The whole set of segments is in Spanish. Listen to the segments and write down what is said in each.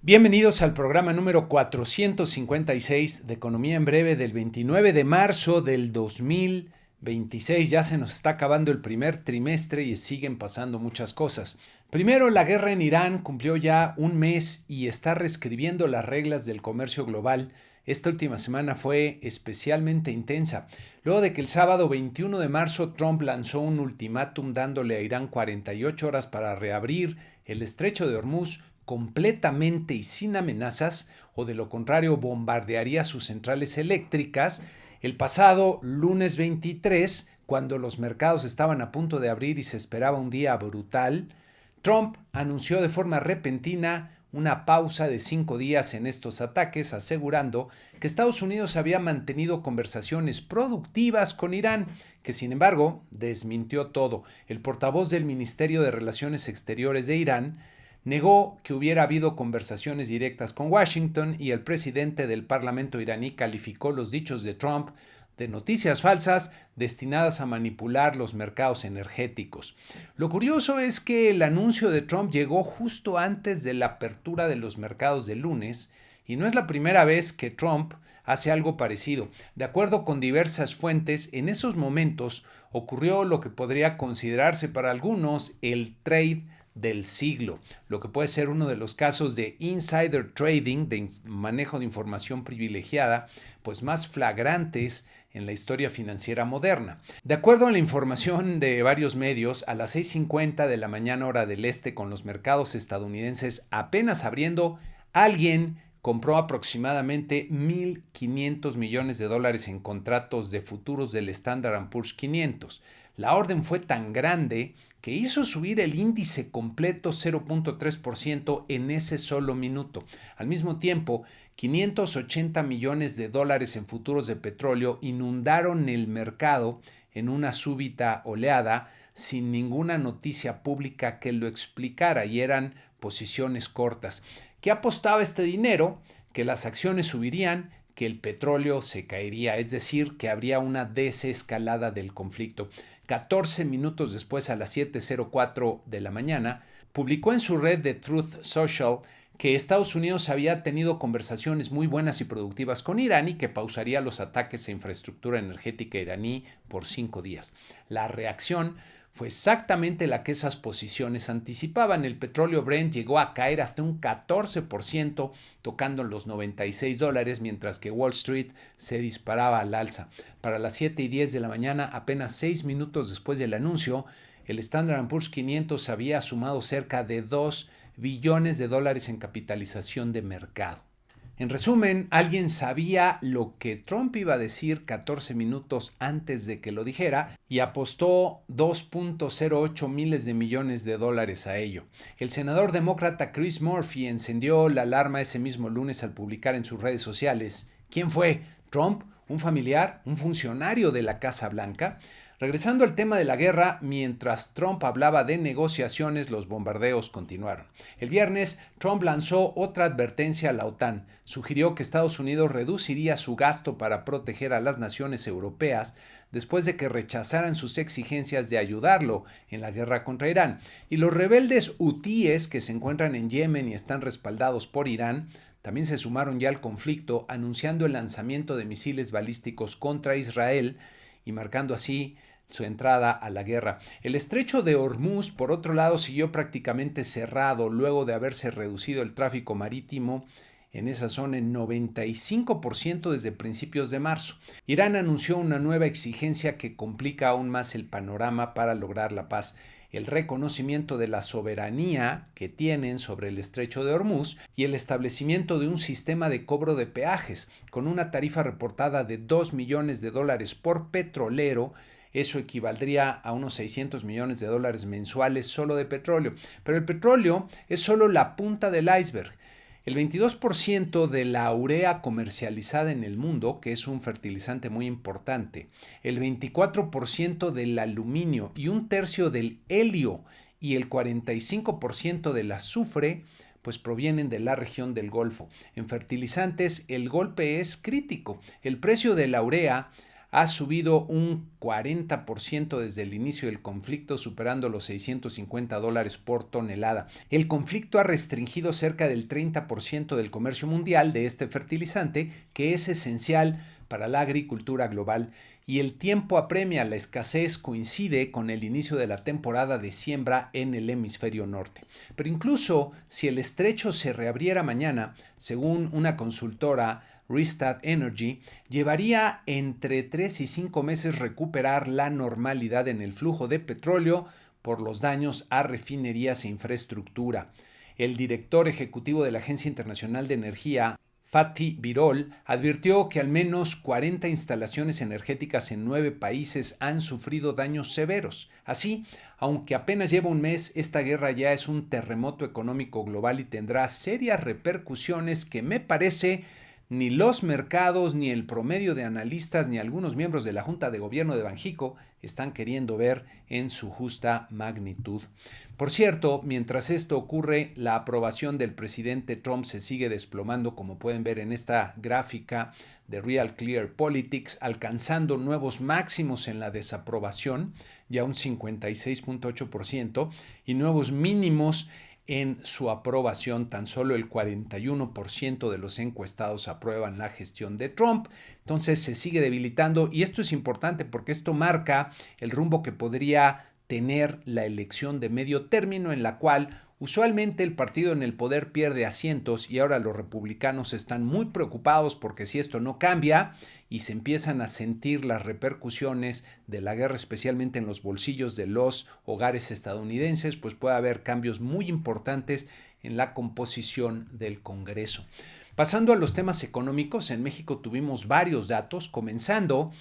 Bienvenidos al programa número 456 de Economía en Breve del 29 de marzo del 2026. Ya se nos está acabando el primer trimestre y siguen pasando muchas cosas. Primero, la guerra en Irán cumplió ya un mes y está reescribiendo las reglas del comercio global. Esta última semana fue especialmente intensa, luego de que el sábado 21 de marzo Trump lanzó un ultimátum dándole a Irán 48 horas para reabrir el estrecho de Hormuz completamente y sin amenazas, o de lo contrario bombardearía sus centrales eléctricas. El pasado lunes 23, cuando los mercados estaban a punto de abrir y se esperaba un día brutal, Trump anunció de forma repentina una pausa de 5 días en estos ataques, asegurando que Estados Unidos había mantenido conversaciones productivas con Irán, que sin embargo desmintió todo. El portavoz del Ministerio de Relaciones Exteriores de Irán negó que hubiera habido conversaciones directas con Washington, y el presidente del Parlamento iraní calificó los dichos de Trump de noticias falsas destinadas a manipular los mercados energéticos. Lo curioso es que el anuncio de Trump llegó justo antes de la apertura de los mercados del lunes, y no es la primera vez que Trump hace algo parecido. De acuerdo con diversas fuentes, en esos momentos ocurrió lo que podría considerarse para algunos el trade del siglo, lo que puede ser uno de los casos de insider trading, de manejo de información privilegiada, pues más flagrantes en la historia financiera moderna. De acuerdo a la información de varios medios, a las 6:50 de la mañana hora del este, con los mercados estadounidenses apenas abriendo, alguien compró aproximadamente 1.500 millones de dólares en contratos de futuros del Standard & Poor's 500. La orden fue tan grande que hizo subir el índice completo 0.3% en ese solo minuto. Al mismo tiempo, 580 millones de dólares en futuros de petróleo inundaron el mercado en una súbita oleada sin ninguna noticia pública que lo explicara, y eran posiciones cortas. ¿Qué apostaba este dinero? Que las acciones subirían, que el petróleo se caería, es decir, que habría una desescalada del conflicto. 14 minutos después, a las 7:04 de la mañana, publicó en su red de Truth Social que Estados Unidos había tenido conversaciones muy buenas y productivas con Irán y que pausaría los ataques a infraestructura energética iraní por 5 días. La reacción fue exactamente la que esas posiciones anticipaban. El petróleo Brent llegó a caer hasta un 14%, tocando los $96, mientras que Wall Street se disparaba al alza. Para las 7:10 de la mañana, apenas 6 minutos después del anuncio, el Standard & Poor's 500 había sumado cerca de 2 billones de dólares en capitalización de mercado. En resumen, alguien sabía lo que Trump iba a decir 14 minutos antes de que lo dijera y apostó 2.08 miles de millones de dólares a ello. El senador demócrata Chris Murphy encendió la alarma ese mismo lunes al publicar en sus redes sociales: ¿quién fue? ¿Trump? ¿Un familiar? ¿Un funcionario de la Casa Blanca? Regresando al tema de la guerra, mientras Trump hablaba de negociaciones, los bombardeos continuaron. El viernes, Trump lanzó otra advertencia a la OTAN. Sugirió que Estados Unidos reduciría su gasto para proteger a las naciones europeas después de que rechazaran sus exigencias de ayudarlo en la guerra contra Irán. Y los rebeldes hutíes, que se encuentran en Yemen y están respaldados por Irán, también se sumaron ya al conflicto, anunciando el lanzamiento de misiles balísticos contra Israel y marcando así su entrada a la guerra. El estrecho de Hormuz, por otro lado, siguió prácticamente cerrado luego de haberse reducido el tráfico marítimo en esa zona en 95% desde principios de marzo. Irán anunció una nueva exigencia que complica aún más el panorama para lograr la paz: el reconocimiento de la soberanía que tienen sobre el estrecho de Hormuz y el establecimiento de un sistema de cobro de peajes con una tarifa reportada de 2 millones de dólares por petrolero. Eso equivaldría a unos 600 millones de dólares mensuales solo de petróleo. Pero el petróleo es solo la punta del iceberg. El 22% de la urea comercializada en el mundo, que es un fertilizante muy importante, el 24% del aluminio y un tercio del helio y el 45% del azufre, pues provienen de la región del Golfo. En fertilizantes, el golpe es crítico. El precio de la urea ha subido un 40% desde el inicio del conflicto, superando los $650 por tonelada. El conflicto ha restringido cerca del 30% del comercio mundial de este fertilizante, que es esencial para la agricultura global, y el tiempo apremia. La escasez coincide con el inicio de la temporada de siembra en el hemisferio norte. Pero incluso si el estrecho se reabriera mañana, según una consultora, Rystad Energy, llevaría entre 3 y 5 meses recuperar la normalidad en el flujo de petróleo por los daños a refinerías e infraestructura. El director ejecutivo de la Agencia Internacional de Energía, Fatih Birol, advirtió que al menos 40 instalaciones energéticas en 9 países han sufrido daños severos. Así, aunque apenas lleva un mes, esta guerra ya es un terremoto económico global y tendrá serias repercusiones que me parece ni los mercados, ni el promedio de analistas, ni algunos miembros de la Junta de Gobierno de Banxico están queriendo ver en su justa magnitud. Por cierto, mientras esto ocurre, la aprobación del presidente Trump se sigue desplomando, como pueden ver en esta gráfica de Real Clear Politics, alcanzando nuevos máximos en la desaprobación, ya un 56.8%, y nuevos mínimos en su aprobación. Tan solo el 41% de los encuestados aprueban la gestión de Trump. Entonces se sigue debilitando, y esto es importante porque esto marca el rumbo que podría tener la elección de medio término, en la cual usualmente el partido en el poder pierde asientos, y ahora los republicanos están muy preocupados porque si esto no cambia y se empiezan a sentir las repercusiones de la guerra, especialmente en los bolsillos de los hogares estadounidenses, pues puede haber cambios muy importantes en la composición del Congreso. Pasando a los temas económicos, en México tuvimos varios datos, comenzando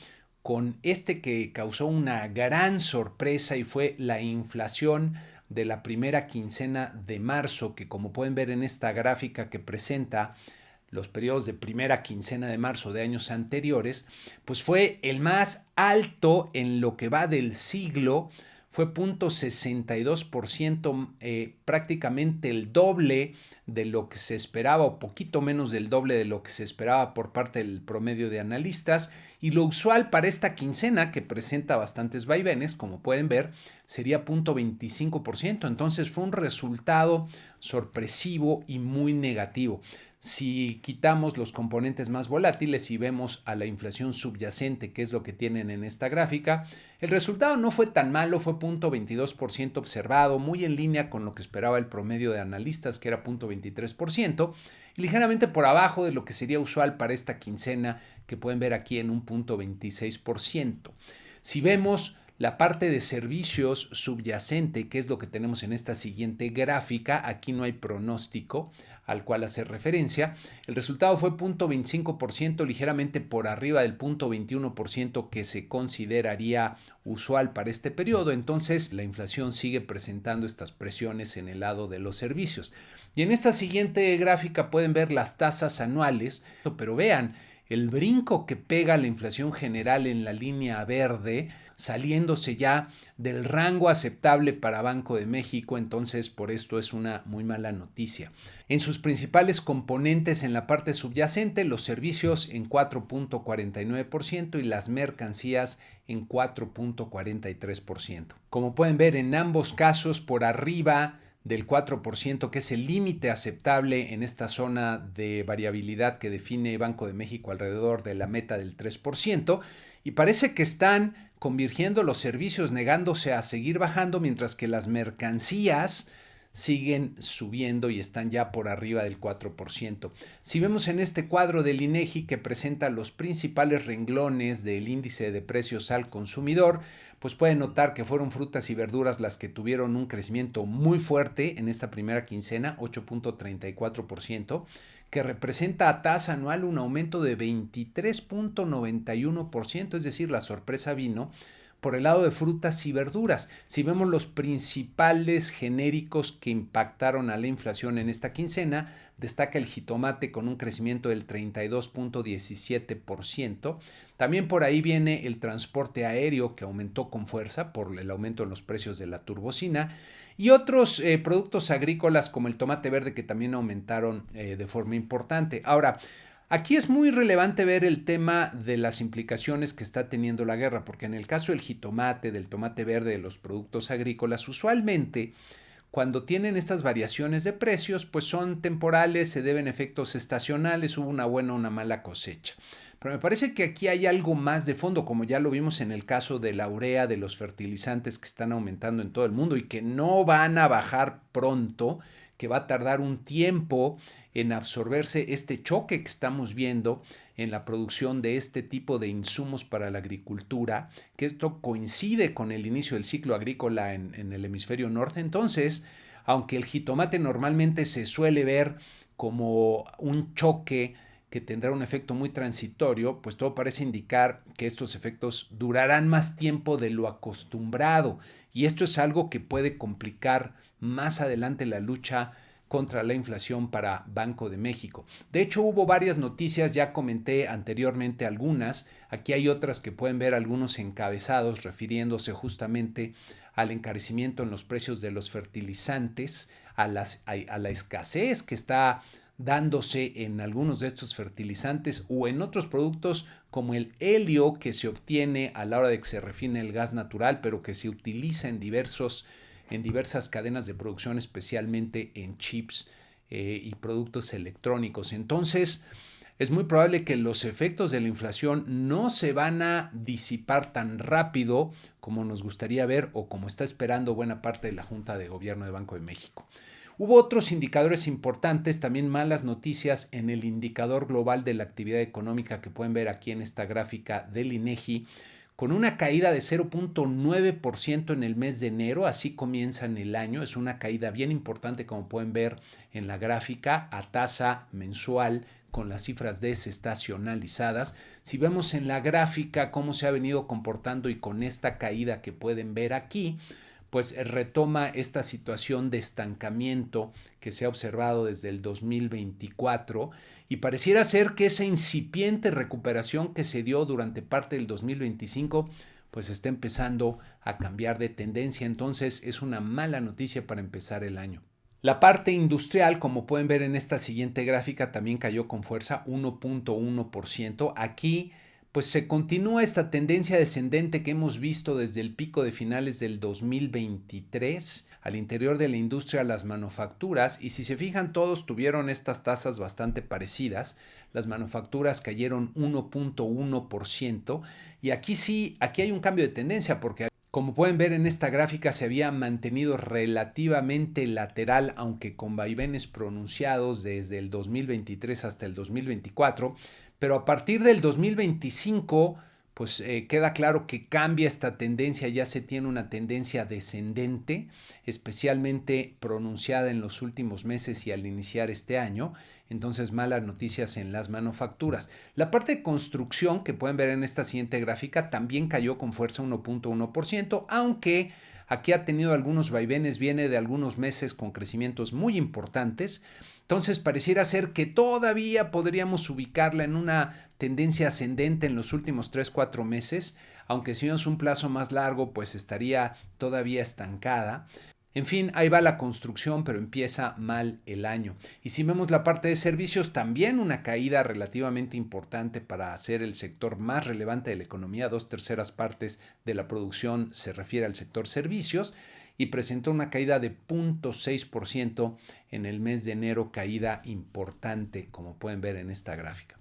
con este que causó una gran sorpresa, y fue la inflación de la primera quincena de marzo, que como pueden ver en esta gráfica que presenta los periodos de primera quincena de marzo de años anteriores, pues fue el más alto en lo que va del siglo. Fue 0.62%, prácticamente el doble de lo que se esperaba, o poquito menos del doble de lo que se esperaba por parte del promedio de analistas, y lo usual para esta quincena, que presenta bastantes vaivenes, como pueden ver, sería 0.25%. Entonces fue un resultado sorpresivo y muy negativo. Si quitamos los componentes más volátiles y vemos a la inflación subyacente, que es lo que tienen en esta gráfica, el resultado no fue tan malo, fue 0.22% observado, muy en línea con lo que esperaba el promedio de analistas, que era 0.23%, y ligeramente por abajo de lo que sería usual para esta quincena, que pueden ver aquí en un 0.26%. Si vemos la parte de servicios subyacente, que es lo que tenemos en esta siguiente gráfica, aquí no hay pronóstico al cual hacer referencia. El resultado fue 0.25%, ligeramente por arriba del 0.21% que se consideraría usual para este periodo. Entonces, la inflación sigue presentando estas presiones en el lado de los servicios. Y en esta siguiente gráfica pueden ver las tasas anuales, pero vean el brinco que pega la inflación general en la línea verde, saliéndose ya del rango aceptable para Banco de México. Entonces, por esto es una muy mala noticia. En sus principales componentes en la parte subyacente, los servicios en 4.49% y las mercancías en 4.43%. Como pueden ver, en ambos casos por arriba del 4%, que es el límite aceptable en esta zona de variabilidad que define Banco de México alrededor de la meta del 3%, y parece que están convirtiendo los servicios, negándose a seguir bajando, mientras que las mercancías siguen subiendo y están ya por arriba del 4%. Si vemos en este cuadro del INEGI, que presenta los principales renglones del índice de precios al consumidor, pues pueden notar que fueron frutas y verduras las que tuvieron un crecimiento muy fuerte en esta primera quincena, 8.34%, que representa a tasa anual un aumento de 23.91%, es decir, la sorpresa vino por el lado de frutas y verduras. Si vemos los principales genéricos que impactaron a la inflación en esta quincena, destaca el jitomate con un crecimiento del 32.17%. También por ahí viene el transporte aéreo, que aumentó con fuerza por el aumento en los precios de la turbocina, y otros productos agrícolas como el tomate verde, que también aumentaron de forma importante. Ahora, Aquí es muy relevante ver el tema de las implicaciones que está teniendo la guerra, porque en el caso del jitomate, del tomate verde, de los productos agrícolas, usualmente cuando tienen estas variaciones de precios, pues son temporales, se deben a efectos estacionales, hubo una buena o una mala cosecha. Pero me parece que aquí hay algo más de fondo, como ya lo vimos en el caso de la urea, de los fertilizantes que están aumentando en todo el mundo y que no van a bajar pronto, que va a tardar un tiempo en absorberse este choque que estamos viendo en la producción de este tipo de insumos para la agricultura, que esto coincide con el inicio del ciclo agrícola en el hemisferio norte. Entonces, aunque el jitomate normalmente se suele ver como un choque que tendrá un efecto muy transitorio, pues todo parece indicar que estos efectos durarán más tiempo de lo acostumbrado. Y esto es algo que puede complicar más adelante la lucha contra la inflación para Banco de México. De hecho, hubo varias noticias, ya comenté anteriormente algunas, aquí hay otras que pueden ver algunos encabezados refiriéndose justamente al encarecimiento en los precios de los fertilizantes, a la escasez que está dándose en algunos de estos fertilizantes o en otros productos como el helio que se obtiene a la hora de que se refine el gas natural, pero que se utiliza en diversas cadenas de producción, especialmente en chips y productos electrónicos. Entonces, es muy probable que los efectos de la inflación no se van a disipar tan rápido como nos gustaría ver o como está esperando buena parte de la Junta de Gobierno de Banco de México. Hubo otros indicadores importantes, también malas noticias en el indicador global de la actividad económica que pueden ver aquí en esta gráfica del INEGI, con una caída de 0.9% en el mes de enero, así comienza en el año, es una caída bien importante como pueden ver en la gráfica a tasa mensual con las cifras desestacionalizadas. Si vemos en la gráfica cómo se ha venido comportando y con esta caída que pueden ver aquí, pues retoma esta situación de estancamiento que se ha observado desde el 2024 y pareciera ser que esa incipiente recuperación que se dio durante parte del 2025 pues está empezando a cambiar de tendencia, entonces es una mala noticia para empezar el año. La parte industrial, como pueden ver en esta siguiente gráfica, también cayó con fuerza 1.1%. Aquí pues se continúa esta tendencia descendente que hemos visto desde el pico de finales del 2023 al interior de la industria, las manufacturas, y si se fijan todos tuvieron estas tasas bastante parecidas. Las manufacturas cayeron 1.1% y aquí hay un cambio de tendencia porque como pueden ver en esta gráfica se había mantenido relativamente lateral, aunque con vaivenes pronunciados desde el 2023 hasta el 2024, pero a partir del 2025 pues queda claro que cambia esta tendencia, ya se tiene una tendencia descendente, especialmente pronunciada en los últimos meses y al iniciar este año. Entonces, malas noticias en las manufacturas. La parte de construcción que pueden ver en esta siguiente gráfica también cayó con fuerza 1.1%, aunque aquí ha tenido algunos vaivenes, viene de algunos meses con crecimientos muy importantes. Entonces pareciera ser que todavía podríamos ubicarla en una tendencia ascendente en los últimos 3-4 meses, aunque si vemos un plazo más largo pues estaría todavía estancada. En fin, ahí va la construcción, pero empieza mal el año. Y si vemos la parte de servicios, también una caída relativamente importante para ser el sector más relevante de la economía. 2/3 partes de la producción se refiere al sector servicios y presentó una caída de 0.6% en el mes de enero, caída importante, como pueden ver en esta gráfica.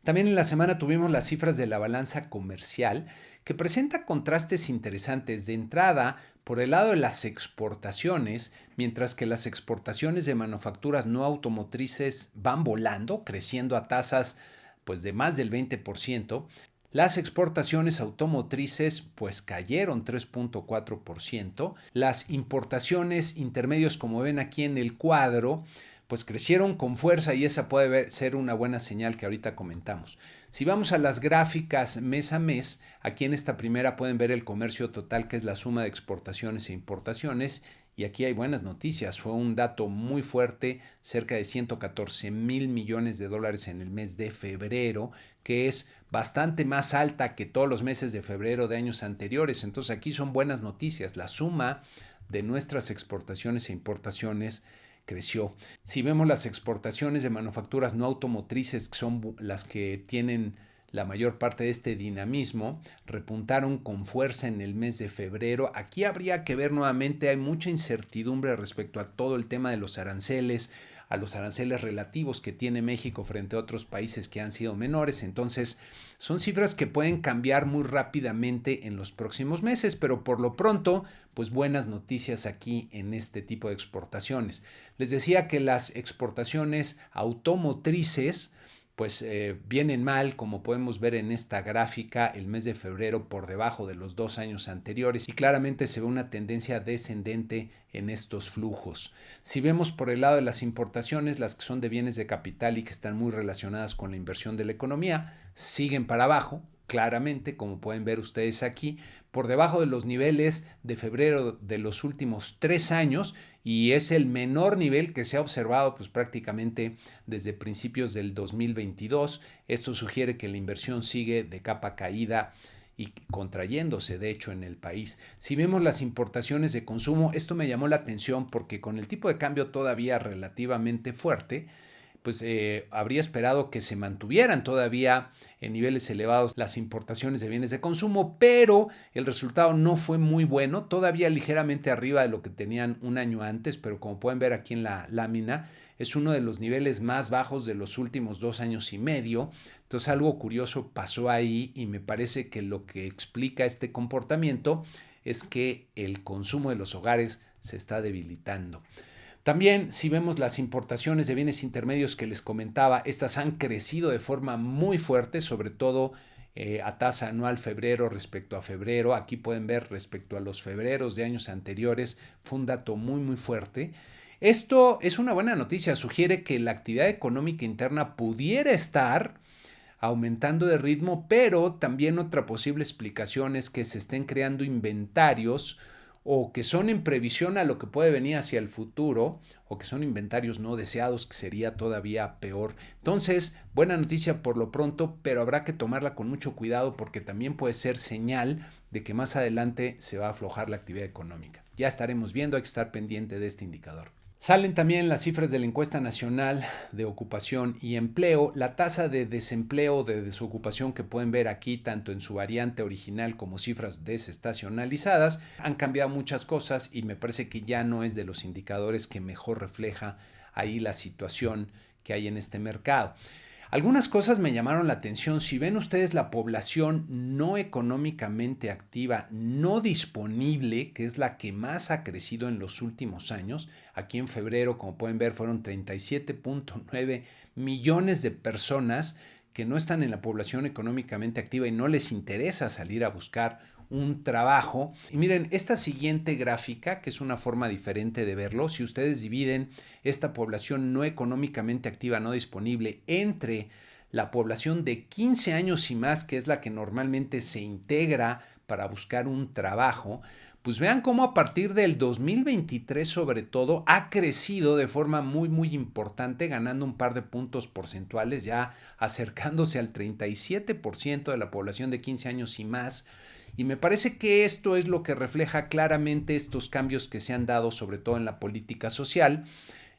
También en la semana tuvimos las cifras de la balanza comercial que presenta contrastes interesantes. De entrada, por el lado de las exportaciones, mientras que las exportaciones de manufacturas no automotrices van volando, creciendo a tasas pues de más del 20%, las exportaciones automotrices pues cayeron 3.4%, las importaciones intermedios como ven aquí en el cuadro pues crecieron con fuerza y esa puede ser una buena señal que ahorita comentamos. Si vamos a las gráficas mes a mes, aquí en esta primera pueden ver el comercio total que es la suma de exportaciones e importaciones y aquí hay buenas noticias, fue un dato muy fuerte, cerca de 114,000 millones de dólares en el mes de febrero, que es bastante más alta que todos los meses de febrero de años anteriores, entonces aquí son buenas noticias, la suma de nuestras exportaciones e importaciones creció. Si vemos las exportaciones de manufacturas no automotrices, que son las que tienen la mayor parte de este dinamismo, repuntaron con fuerza en el mes de febrero. Aquí habría que ver nuevamente, hay mucha incertidumbre respecto a todo el tema de los aranceles, a los aranceles relativos que tiene México frente a otros países que han sido menores. Entonces, son cifras que pueden cambiar muy rápidamente en los próximos meses, pero por lo pronto, pues buenas noticias aquí en este tipo de exportaciones. Les decía que las exportaciones automotrices pues vienen mal, como podemos ver en esta gráfica, el mes de febrero por debajo de los 2 años anteriores y claramente se ve una tendencia descendente en estos flujos. Si vemos por el lado de las importaciones, las que son de bienes de capital y que están muy relacionadas con la inversión de la economía, siguen para abajo, claramente, como pueden ver ustedes aquí, por debajo de los niveles de febrero de los últimos 3 años y es el menor nivel que se ha observado pues prácticamente desde principios del 2022. Esto sugiere que la inversión sigue de capa caída y contrayéndose de hecho en el país. Si vemos las importaciones de consumo, esto me llamó la atención porque con el tipo de cambio todavía relativamente fuerte, pues habría esperado que se mantuvieran todavía en niveles elevados las importaciones de bienes de consumo, pero el resultado no fue muy bueno, todavía ligeramente arriba de lo que tenían un año antes, pero como pueden ver aquí en la lámina, es uno de los niveles más bajos de los últimos 2 años y medio. Entonces algo curioso pasó ahí y me parece que lo que explica este comportamiento es que el consumo de los hogares se está debilitando. También, si vemos las importaciones de bienes intermedios que les comentaba, estas han crecido de forma muy fuerte, sobre todo a tasa anual febrero respecto a febrero. Aquí pueden ver respecto a los febreros de años anteriores, fue un dato muy fuerte. Esto es una buena noticia, sugiere que la actividad económica interna pudiera estar aumentando de ritmo, pero también otra posible explicación es que se estén creando inventarios o que son en previsión a lo que puede venir hacia el futuro, o que son inventarios no deseados, que sería todavía peor. Entonces, buena noticia por lo pronto, pero habrá que tomarla con mucho cuidado porque también puede ser señal de que más adelante se va a aflojar la actividad económica. Ya estaremos viendo, hay que estar pendiente de este indicador. Salen también las cifras de la encuesta nacional de ocupación y empleo, la tasa de desempleo, de desocupación que pueden ver aquí tanto en su variante original como cifras desestacionalizadas. Han cambiado muchas cosas y me parece que ya no es de los indicadores que mejor refleja ahí la situación que hay en este mercado. Algunas cosas me llamaron la atención. Si ven ustedes la población no económicamente activa, no disponible, que es la que más ha crecido en los últimos años, aquí en febrero, como pueden ver, fueron 37.9 millones de personas que no están en la población económicamente activa y no les interesa salir a buscar un trabajo. Y miren, esta siguiente gráfica, que es una forma diferente de verlo, si ustedes dividen esta población no económicamente activa, no disponible, entre la población de 15 años y más, que es la que normalmente se integra para buscar un trabajo, pues vean cómo a partir del 2023 sobre todo ha crecido de forma muy importante, ganando un par de puntos porcentuales, ya acercándose al 37% de la población de 15 años y más. Y me parece que esto es lo que refleja claramente estos cambios que se han dado, sobre todo en la política social,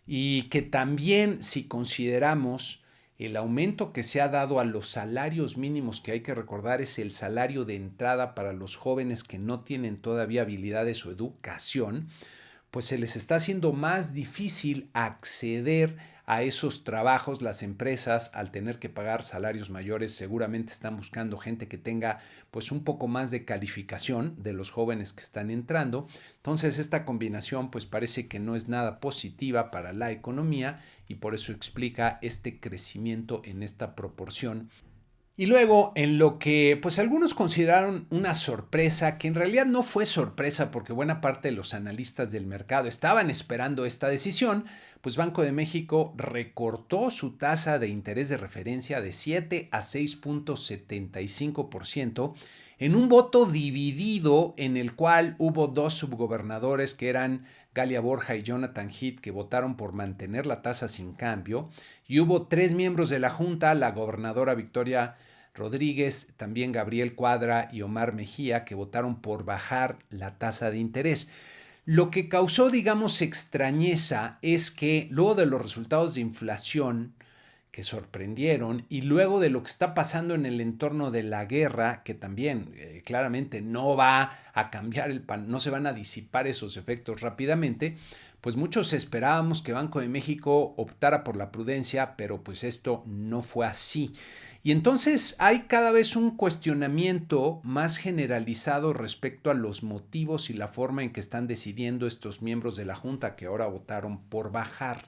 y que también si consideramos el aumento que se ha dado a los salarios mínimos, que hay que recordar es el salario de entrada para los jóvenes que no tienen todavía habilidades o educación, pues se les está haciendo más difícil acceder a esos trabajos. Las empresas, al tener que pagar salarios mayores, seguramente están buscando gente que tenga pues un poco más de calificación de los jóvenes que están entrando. Entonces esta combinación pues parece que no es nada positiva para la economía y por eso explica este crecimiento en esta proporción. Y luego, en lo que pues algunos consideraron una sorpresa, que en realidad no fue sorpresa porque buena parte de los analistas del mercado estaban esperando esta decisión, pues Banco de México recortó su tasa de interés de referencia de 7 a 6.75% en un voto dividido en el cual hubo dos subgobernadores que eran Galia Borja y Jonathan Heath que votaron por mantener la tasa sin cambio y hubo 3 miembros de la Junta, la gobernadora Victoria Rodríguez, también Gabriel Cuadra y Omar Mejía, que votaron por bajar la tasa de interés. Lo que causó, digamos, extrañeza es que luego de los resultados de inflación que sorprendieron y luego de lo que está pasando en el entorno de la guerra, que también claramente no va a cambiar no se van a disipar esos efectos rápidamente, pues muchos esperábamos que Banco de México optara por la prudencia, pero pues esto no fue así. Y entonces hay cada vez un cuestionamiento más generalizado respecto a los motivos y la forma en que están decidiendo estos miembros de la Junta que ahora votaron por bajar.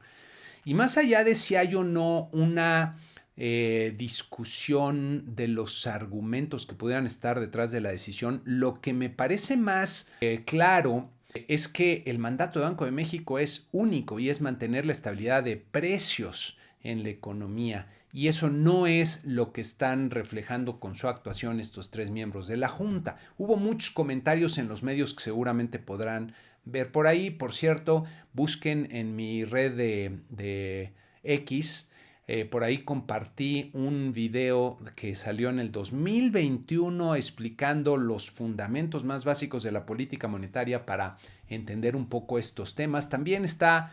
Y más allá de si hay o no una discusión de los argumentos que pudieran estar detrás de la decisión, lo que me parece más claro es que el mandato de Banco de México es único y es mantener la estabilidad de precios en la economía. Y eso no es lo que están reflejando con su actuación estos tres miembros de la Junta. Hubo muchos comentarios en los medios que seguramente podrán ver por ahí. Por cierto, busquen en mi red de X. Por ahí compartí un video que salió en el 2021 explicando los fundamentos más básicos de la política monetaria para entender un poco estos temas. También está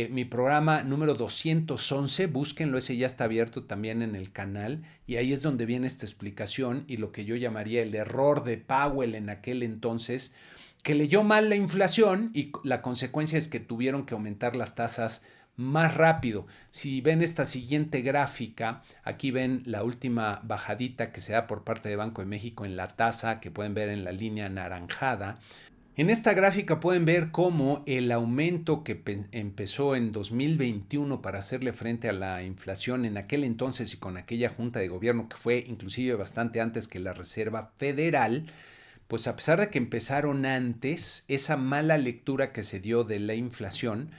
mi programa número 211, búsquenlo, ese ya está abierto también en el canal y ahí es donde viene esta explicación y lo que yo llamaría el error de Powell en aquel entonces, que leyó mal la inflación y la consecuencia es que tuvieron que aumentar las tasas más rápido. Si ven esta siguiente gráfica, aquí ven la última bajadita que se da por parte de Banco de México en la tasa que pueden ver en la línea anaranjada. En esta gráfica pueden ver cómo el aumento que empezó en 2021 para hacerle frente a la inflación en aquel entonces y con aquella junta de gobierno que fue inclusive bastante antes que la Reserva Federal, pues a pesar de que empezaron antes, esa mala lectura que se dio de la inflación,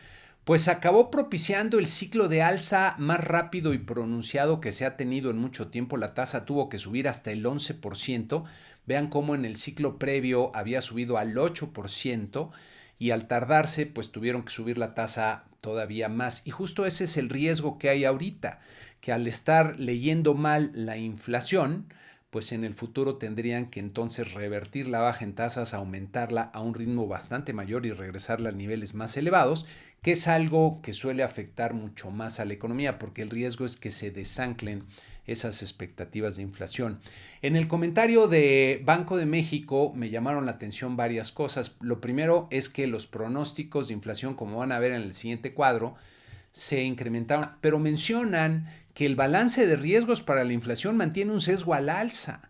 pues acabó propiciando el ciclo de alza más rápido y pronunciado que se ha tenido en mucho tiempo. La tasa tuvo que subir hasta el 11%. Vean cómo en el ciclo previo había subido al 8% y al tardarse pues tuvieron que subir la tasa todavía más. Y justo ese es el riesgo que hay ahorita, que al estar leyendo mal la inflación, pues en el futuro tendrían que entonces revertir la baja en tasas, aumentarla a un ritmo bastante mayor y regresarla a niveles más elevados, que es algo que suele afectar mucho más a la economía porque el riesgo es que se desanclen esas expectativas de inflación. En el comentario de Banco de México me llamaron la atención varias cosas. Lo primero es que los pronósticos de inflación, como van a ver en el siguiente cuadro, se incrementaron, pero mencionan que el balance de riesgos para la inflación mantiene un sesgo al alza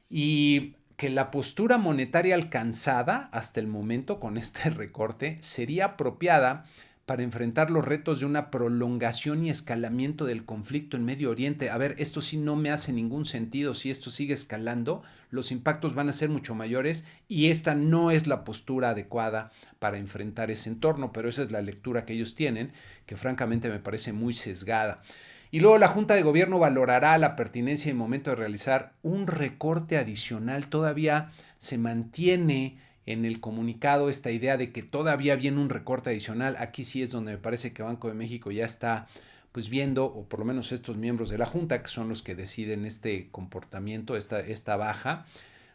y que la postura monetaria alcanzada hasta el momento con este recorte sería apropiada para enfrentar los retos de una prolongación y escalamiento del conflicto en Medio Oriente. A ver, esto sí no me hace ningún sentido. Si esto sigue escalando, los impactos van a ser mucho mayores y esta no es la postura adecuada para enfrentar ese entorno, pero esa es la lectura que ellos tienen, que francamente me parece muy sesgada. Y luego la Junta de Gobierno valorará la pertinencia y el momento de realizar un recorte adicional. Todavía se mantiene en el comunicado esta idea de que todavía viene un recorte adicional. Aquí sí es donde me parece que Banco de México ya está pues viendo, o por lo menos estos miembros de la Junta, que son los que deciden este comportamiento, esta baja,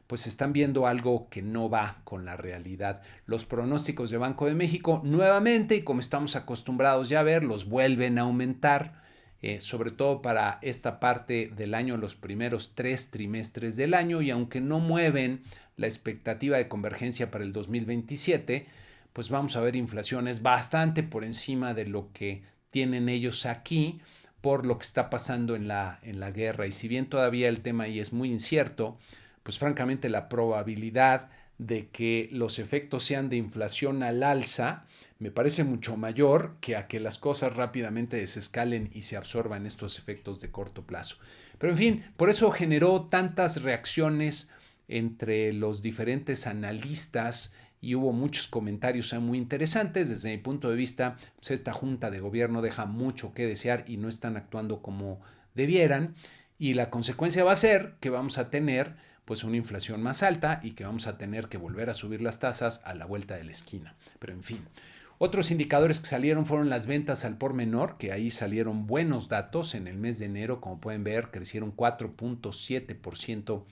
pues están viendo algo que no va con la realidad. Los pronósticos de Banco de México nuevamente, y como estamos acostumbrados ya a ver, los vuelven a aumentar. Sobre todo para esta parte del año, los primeros 3 trimestres del año, y aunque no mueven la expectativa de convergencia para el 2027, pues vamos a ver inflaciones bastante por encima de lo que tienen ellos aquí por lo que está pasando en la guerra. Y si bien todavía el tema ahí es muy incierto, pues francamente la probabilidad de que los efectos sean de inflación al alza me parece mucho mayor que a que las cosas rápidamente desescalen y se absorban estos efectos de corto plazo. Pero en fin, por eso generó tantas reacciones entre los diferentes analistas y hubo muchos comentarios muy interesantes. Desde mi punto de vista, pues esta junta de gobierno deja mucho que desear y no están actuando como debieran, y la consecuencia va a ser que vamos a tener pues una inflación más alta y que vamos a tener que volver a subir las tasas a la vuelta de la esquina. Pero en fin, otros indicadores que salieron fueron las ventas al por menor, que ahí salieron buenos datos en el mes de enero. Como pueden ver, crecieron 4.7%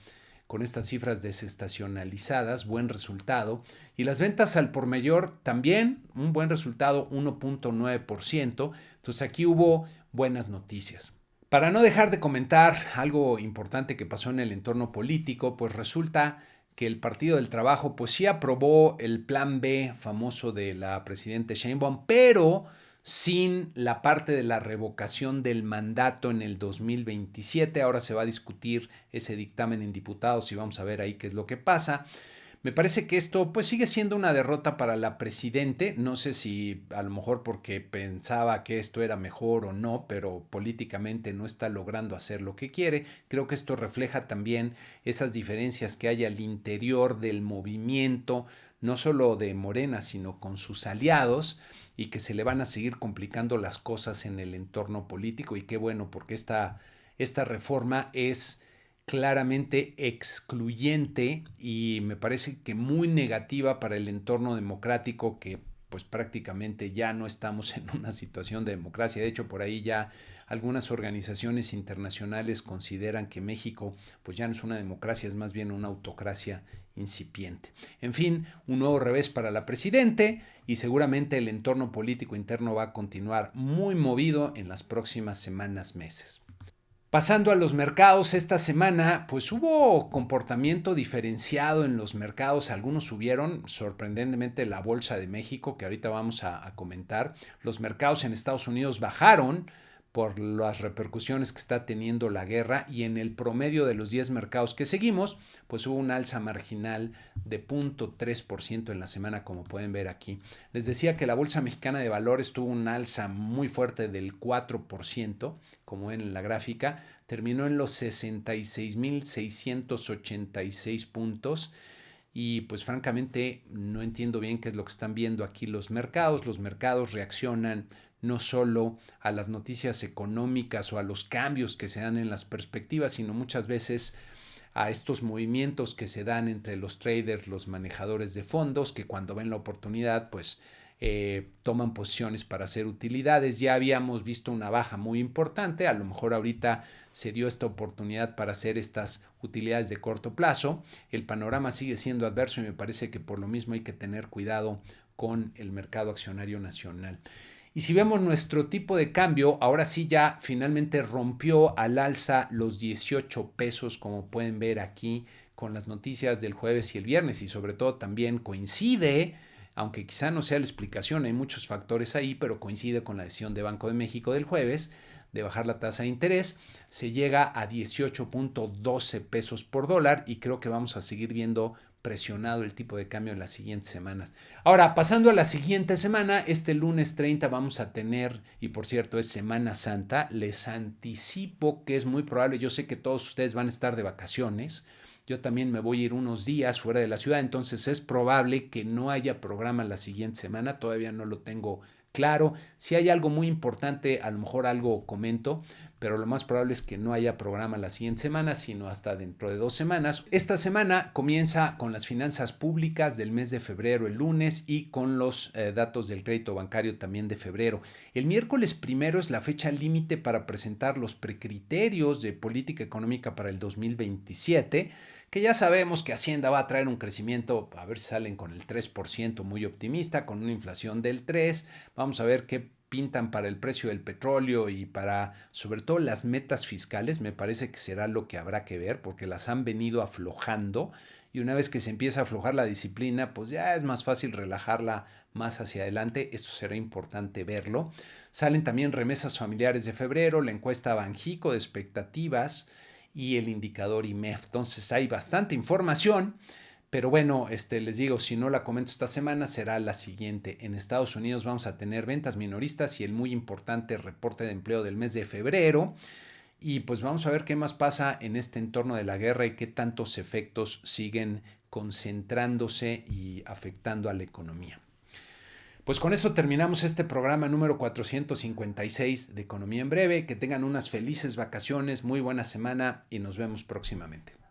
con estas cifras desestacionalizadas, buen resultado. Y las ventas al por mayor también, un buen resultado, 1.9%. Entonces aquí hubo buenas noticias. Para no dejar de comentar algo importante que pasó en el entorno político, pues resulta que el Partido del Trabajo pues sí aprobó el plan B famoso de la presidenta Sheinbaum, pero sin la parte de la revocación del mandato en el 2027. Ahora se va a discutir ese dictamen en diputados y vamos a ver ahí qué es lo que pasa. Me parece que esto pues sigue siendo una derrota para la presidente. No sé si a lo mejor porque pensaba que esto era mejor o no, pero políticamente no está logrando hacer lo que quiere. Creo que esto refleja también esas diferencias que hay al interior del movimiento, no solo de Morena, sino con sus aliados, y que se le van a seguir complicando las cosas en el entorno político. Y qué bueno, porque esta reforma es claramente excluyente y me parece que muy negativa para el entorno democrático, que pues prácticamente ya no estamos en una situación de democracia. De hecho, por ahí ya algunas organizaciones internacionales consideran que México pues ya no es una democracia, es más bien una autocracia incipiente. En fin, un nuevo revés para la presidente y seguramente el entorno político interno va a continuar muy movido en las próximas semanas, meses. Pasando a los mercados, esta semana pues hubo comportamiento diferenciado en los mercados. Algunos subieron, sorprendentemente la Bolsa de México, que ahorita vamos a comentar. Los mercados en Estados Unidos bajaron por las repercusiones que está teniendo la guerra, y en el promedio de los 10 mercados que seguimos, pues hubo un alza marginal de 0.3% en la semana, como pueden ver aquí. Les decía que la Bolsa Mexicana de Valores tuvo un alza muy fuerte del 4%, como ven en la gráfica, terminó en los 66.686 puntos. Y pues francamente no entiendo bien qué es lo que están viendo aquí los mercados. Los mercados reaccionan no solo a las noticias económicas o a los cambios que se dan en las perspectivas, sino muchas veces a estos movimientos que se dan entre los traders, los manejadores de fondos, que cuando ven la oportunidad pues toman posiciones para hacer utilidades. Ya habíamos visto una baja muy importante, a lo mejor ahorita se dio esta oportunidad para hacer estas utilidades de corto plazo. El panorama sigue siendo adverso y me parece que por lo mismo hay que tener cuidado con el mercado accionario nacional. Y si vemos nuestro tipo de cambio, ahora sí ya finalmente rompió al alza los 18 pesos, como pueden ver aquí con las noticias del jueves y el viernes, y sobre todo también coincide, aunque quizá no sea la explicación, hay muchos factores ahí, pero coincide con la decisión de Banco de México del jueves de bajar la tasa de interés. Se llega a 18.12 pesos por dólar y creo que vamos a seguir viendo presionado el tipo de cambio en las siguientes semanas. Ahora, pasando a la siguiente semana, este lunes 30 vamos a tener, y por cierto es Semana Santa, les anticipo que es muy probable, yo sé que todos ustedes van a estar de vacaciones, yo también me voy a ir unos días fuera de la ciudad, entonces es probable que no haya programa la siguiente semana, todavía no lo tengo claro. Si hay algo muy importante, a lo mejor algo comento, pero lo más probable es que no haya programa la siguiente semana, sino hasta dentro de 2 semanas. Esta semana comienza con las finanzas públicas del mes de febrero el lunes y con los datos del crédito bancario también de febrero. El miércoles 1 es la fecha límite para presentar los precriterios de política económica para el 2027, que ya sabemos que Hacienda va a traer un crecimiento, a ver si salen con el 3% muy optimista, con una inflación del 3%. Vamos a ver qué pintan para el precio del petróleo y para sobre todo las metas fiscales. Me parece que será lo que habrá que ver, porque las han venido aflojando, y una vez que se empieza a aflojar la disciplina, pues ya es más fácil relajarla más hacia adelante. Esto será importante verlo. Salen también remesas familiares de febrero, la encuesta Banjico de expectativas y el indicador IMEF. Entonces hay bastante información, pero bueno, les digo, si no la comento esta semana, será la siguiente. En Estados Unidos vamos a tener ventas minoristas y el muy importante reporte de empleo del mes de febrero. Y pues vamos a ver qué más pasa en este entorno de la guerra y qué tantos efectos siguen concentrándose y afectando a la economía. Pues con esto terminamos este programa número 456 de Economía en Breve. Que tengan unas felices vacaciones, muy buena semana y nos vemos próximamente.